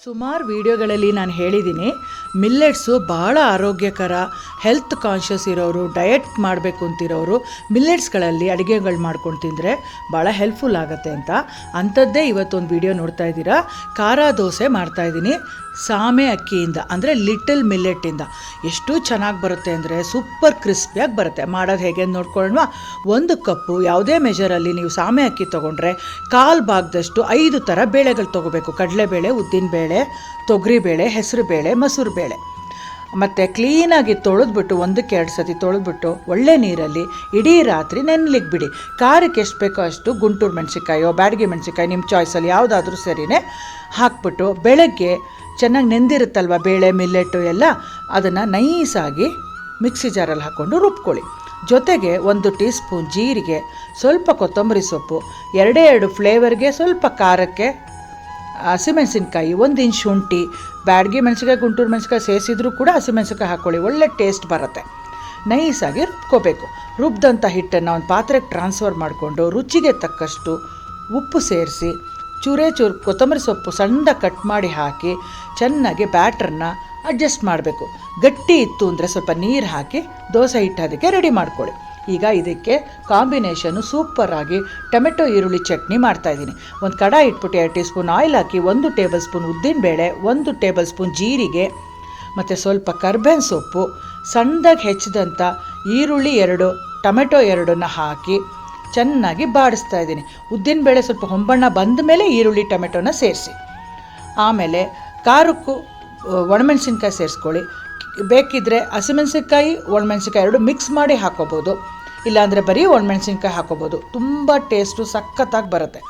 ಸುಮಾರು ವಿಡಿಯೋಗಳಲ್ಲಿ ನಾನು ಹೇಳಿದ್ದೀನಿ, ಮಿಲ್ಲೆಟ್ಸು ಭಾಳ ಆರೋಗ್ಯಕರ, ಹೆಲ್ತ್ ಕಾನ್ಷಿಯಸ್ ಇರೋರು, ಡಯಟ್ ಮಾಡಬೇಕು ಅಂತಿರೋರು ಮಿಲ್ಲೆಟ್ಸ್ಗಳಲ್ಲಿ ಅಡುಗೆಗಳು ಮಾಡ್ಕೊಂಡು ತಿಂದರೆ ಭಾಳ ಹೆಲ್ಪ್ಫುಲ್ ಆಗುತ್ತೆ ಅಂತ. ಅಂಥದ್ದೇ ಇವತ್ತೊಂದು ವಿಡಿಯೋ ನೋಡ್ತಾ ಇದ್ದೀರಾ. ಖಾರ ದೋಸೆ ಮಾಡ್ತಾಯಿದ್ದೀನಿ ಸಾಮೆ ಅಕ್ಕಿಯಿಂದ, ಅಂದರೆ ಲಿಟಲ್ ಮಿಲ್ಲೆಟ್ಟಿಂದ. ಎಷ್ಟು ಚೆನ್ನಾಗಿ ಬರುತ್ತೆ ಅಂದರೆ ಸೂಪರ್ ಕ್ರಿಸ್ಪಿಯಾಗಿ ಬರುತ್ತೆ. ಮಾಡೋದು ಹೇಗೆ ಅಂತ ನೋಡ್ಕೊಳ್ಳೋಣ. 1 ಕಪ್ಪು ಯಾವುದೇ ಮೆಜರಲ್ಲಿ ನೀವು ಸಾಮೆ ಅಕ್ಕಿ ತೊಗೊಂಡ್ರೆ 1/4 ಭಾಗದಷ್ಟು 5 ಥರ ಬೇಳೆಗಳು ತೊಗೋಬೇಕು. ಕಡಲೆಬೇಳೆ, ಉದ್ದಿನಬೇಳೆ, ತೊಗರಿಬೇಳೆ, ಹೆಸರುಬೇಳೆ, ಮಸೂರು ಬೇಳೆ. ಮತ್ತು ಕ್ಲೀನಾಗಿ ತೊಳೆದ್ಬಿಟ್ಟು 1-2 ಸತಿ ತೊಳೆದ್ಬಿಟ್ಟು ಒಳ್ಳೆ ನೀರಲ್ಲಿ ಇಡೀ ರಾತ್ರಿ ನೆನಲಿಕ್ಕೆ ಬಿಡಿ. ಖಾರಕ್ಕೆ ಎಷ್ಟು ಬೇಕೋ ಅಷ್ಟು ಗುಂಟೂರು ಮೆಣಸಿನ್ಕಾಯೋ ಬ್ಯಾಡಗಿ ಮೆಣಸಿನ್ಕಾಯಿ ನಿಮ್ಮ ಚಾಯ್ಸಲ್ಲಿ ಯಾವುದಾದ್ರೂ ಸರಿಯೇ ಹಾಕ್ಬಿಟ್ಟು ಬೆಳಗ್ಗೆ ಚೆನ್ನಾಗಿ ನೆಂದಿರುತ್ತಲ್ವ ಬೇಳೆ ಮಿಲ್ಲೆಟ್ಟು ಎಲ್ಲ, ಅದನ್ನು ನೈಸಾಗಿ ಮಿಕ್ಸಿ ಜಾರಲ್ಲಿ ಹಾಕ್ಕೊಂಡು ರುಬ್ಕೊಳ್ಳಿ. ಜೊತೆಗೆ 1 ಟೀ ಸ್ಪೂನ್ ಜೀರಿಗೆ, ಸ್ವಲ್ಪ ಕೊತ್ತಂಬರಿ ಸೊಪ್ಪು, 2 ಫ್ಲೇವರ್ಗೆ, ಸ್ವಲ್ಪ ಖಾರಕ್ಕೆ ಹಸಿಮೆಣಸಿನ್ಕಾಯಿ, 1 ಇಂಚ್ ಶುಂಠಿ, ಬ್ಯಾಡಗಿ ಮೆಣಸಿನ್ಕಾಯಿ ಗುಂಟೂರು ಮೆಣಸಿನ್ಕಾಯಿ ಸೇರಿಸಿದ್ರೂ ಕೂಡ ಹಸಿಮೆಣಸಿನ್ಕಾಯಿ ಹಾಕ್ಕೊಳ್ಳಿ, ಒಳ್ಳೆ ಟೇಸ್ಟ್ ಬರುತ್ತೆ. ನೈಸಾಗಿ ರುಬ್ಕೋಬೇಕು. ರುಬ್ಬಿದಂಥ ಹಿಟ್ಟನ್ನು ಒಂದು ಪಾತ್ರೆಗೆ ಟ್ರಾನ್ಸ್ಫರ್ ಮಾಡಿಕೊಂಡು ರುಚಿಗೆ ತಕ್ಕಷ್ಟು ಉಪ್ಪು ಸೇರಿಸಿ, ಚೂರು ಕೊತ್ತಂಬರಿ ಸೊಪ್ಪು ಸಣ್ಣದಾಗಿ ಕಟ್ ಮಾಡಿ ಹಾಕಿ ಚೆನ್ನಾಗಿ ಬ್ಯಾಟ್ರನ್ನ ಅಡ್ಜಸ್ಟ್ ಮಾಡಬೇಕು. ಗಟ್ಟಿ ಇತ್ತು ಅಂದರೆ ಸ್ವಲ್ಪ ನೀರು ಹಾಕಿ ದೋಸೆ ಹಿಟ್ಟು ಅದಕ್ಕೆ ರೆಡಿ ಮಾಡ್ಕೊಳ್ಳಿ. ಈಗ ಇದಕ್ಕೆ ಕಾಂಬಿನೇಷನು ಸೂಪರಾಗಿ ಟೊಮೆಟೊ ಈರುಳ್ಳಿ ಚಟ್ನಿ ಮಾಡ್ತಾಯಿದ್ದೀನಿ. ಒಂದು ಕಡಾಯಿ ಇಟ್ಬಿಟ್ಟು 2 ಟೀ ಸ್ಪೂನ್ ಆಯಿಲ್ ಹಾಕಿ 1 ಟೇಬಲ್ ಸ್ಪೂನ್ ಉದ್ದಿನಬೇಳೆ, 1 ಟೇಬಲ್ ಸ್ಪೂನ್ ಜೀರಿಗೆ ಮತ್ತು ಸ್ವಲ್ಪ ಕರ್ಬೇವಿನ ಸೊಪ್ಪು, ಸಣ್ಣದಾಗಿ ಹೆಚ್ಚಿದಂಥ ಈರುಳ್ಳಿ 2, ಟೊಮೆಟೊ 2 ಹಾಕಿ ಚೆನ್ನಾಗಿ ಬಾಡಿಸ್ತಾ ಇದ್ದೀನಿ. ಉದ್ದಿನಬೇಳೆ ಸ್ವಲ್ಪ ಹೊಂಬಣ್ಣ ಬಂದ ಮೇಲೆ ಈರುಳ್ಳಿ ಟೊಮೆಟೊನ ಸೇರಿಸಿ. ಆಮೇಲೆ ಖಾರಕ್ಕೂ ಒಣಮೆಣಸಿನ್ಕಾಯಿ ಸೇರಿಸ್ಕೊಳ್ಳಿ. ಬೇಕಿದ್ದರೆ ಹಸಿಮೆಣಸಿನ್ಕಾಯಿ ಒಣಮೆಣಸಿನ್ಕಾಯಿ 2 ಮಿಕ್ಸ್ ಮಾಡಿ ಹಾಕೋಬೋದು, ಇಲ್ಲಾಂದರೆ ಬರೀ ಒಣಮೆಣಸಿನ್ಕಾಯಿ ಹಾಕೋಬೋದು. ತುಂಬ ಟೇಸ್ಟು ಸಖತ್ತಾಗಿ ಬರುತ್ತೆ.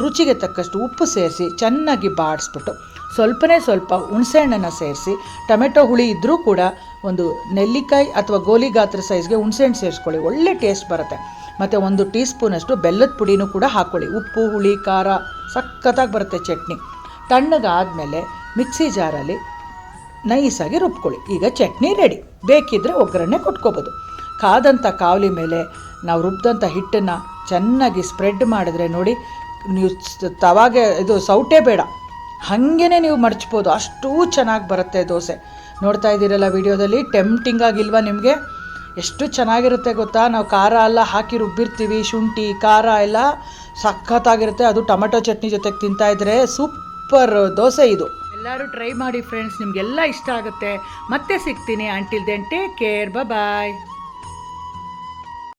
ರುಚಿಗೆ ತಕ್ಕಷ್ಟು ಉಪ್ಪು ಸೇರಿಸಿ ಚೆನ್ನಾಗಿ ಬಾಡಿಸ್ಬಿಟ್ಟು ಸ್ವಲ್ಪ ಹುಣಸೆಹಣ್ಣನ್ನು ಸೇರಿಸಿ, ಟೊಮೆಟೊ ಹುಳಿ ಇದ್ದರೂ ಕೂಡ ಒಂದು ನೆಲ್ಲಿಕಾಯಿ ಅಥವಾ ಗೋಲಿ ಗಾತ್ರ ಸೈಜ್ಗೆ ಹುಣಸೆಹಣ್ಣು ಸೇರಿಸ್ಕೊಳ್ಳಿ, ಒಳ್ಳೆ ಟೇಸ್ಟ್ ಬರುತ್ತೆ. ಮತ್ತು 1 ಟೀ ಸ್ಪೂನಷ್ಟು ಬೆಲ್ಲದ ಪುಡಿನೂ ಕೂಡ ಹಾಕ್ಕೊಳ್ಳಿ. ಉಪ್ಪು, ಹುಳಿ, ಖಾರ ಸಖತ್ತಾಗಿ ಬರುತ್ತೆ ಚಟ್ನಿ. ತಣ್ಣಗಾದಮೇಲೆ ಮಿಕ್ಸಿ ಜಾರಲ್ಲಿ ನೈಸಾಗಿ ರುಬ್ಕೊಳ್ಳಿ. ಈಗ ಚಟ್ನಿ ರೆಡಿ. ಬೇಕಿದ್ದರೆ ಒಗ್ಗರಣೆ ಕೊಟ್ಕೋಬೋದು. ಕಾದಂಥ ಕಾವಲಿ ಮೇಲೆ ನಾವು ರುಬ್ಬಿದಂಥ ಹಿಟ್ಟನ್ನು ಚೆನ್ನಾಗಿ ಸ್ಪ್ರೆಡ್ ಮಾಡಿದ್ರೆ ನೋಡಿ, ನೀವು ತವಾಗೆ ಇದು ಸೌಟೆ ಬೇಡ, ಹಾಗೇ ನೀವು ಮಡಚ್ಬೋದು, ಅಷ್ಟೂ ಚೆನ್ನಾಗಿ ಬರುತ್ತೆ ದೋಸೆ. ನೋಡ್ತಾ ಇದ್ದೀರಲ್ಲ ವಿಡಿಯೋದಲ್ಲಿ, ಟೆಂಪ್ಟಿಂಗ್ ಆಗಿಲ್ವಾ ನಿಮಗೆ? ಎಷ್ಟು ಚೆನ್ನಾಗಿರುತ್ತೆ ಗೊತ್ತಾ? ನಾವು ಖಾರ ಎಲ್ಲ ಹಾಕಿ ರುಬ್ಬಿರ್ತೀವಿ, ಶುಂಠಿ ಖಾರ ಎಲ್ಲ ಸಖತ್ತಾಗಿರುತ್ತೆ. ಅದು ಟೊಮೆಟೊ ಚಟ್ನಿ ಜೊತೆಗೆ ತಿಂತಾಯಿದ್ರೆ ಸೂಪರ್ ದೋಸೆ ಇದು. ಎಲ್ಲರೂ ಟ್ರೈ ಮಾಡಿ ಫ್ರೆಂಡ್ಸ್, ನಿಮಗೆಲ್ಲ ಇಷ್ಟ ಆಗುತ್ತೆ. ಮತ್ತೆ ಸಿಗ್ತೀನಿ. ಅಂಟಿಲ್ ದೆನ್ ಟೇಕ್ ಕೇರ್, ಬಾಯ್.